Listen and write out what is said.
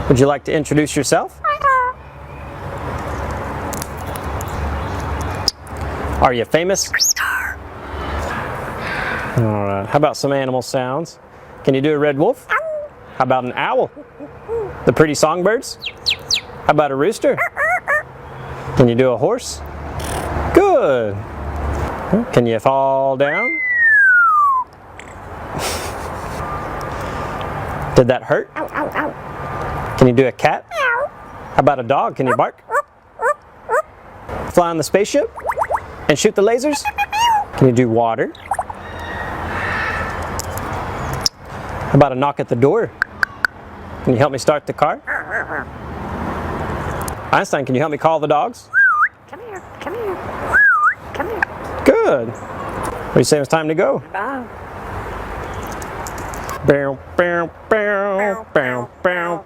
Would you like to introduce yourself? Are you famous? All right. How about some animal sounds? Can you do a red wolf? How about an owl? The pretty songbirds? How about a rooster? Can you do a horse? Good. Can you fall down? Did that hurt? Can you do a cat? How about a dog? Can you bark? Fly on the spaceship? And shoot the lasers? Can you do water? How about a knock at the door? Can you help me start the car? Einstein, can you help me call the dogs? Come here, come here, come here. Good. What do you say it's time to go? Bye. Bow, bow, bow, bow, bow.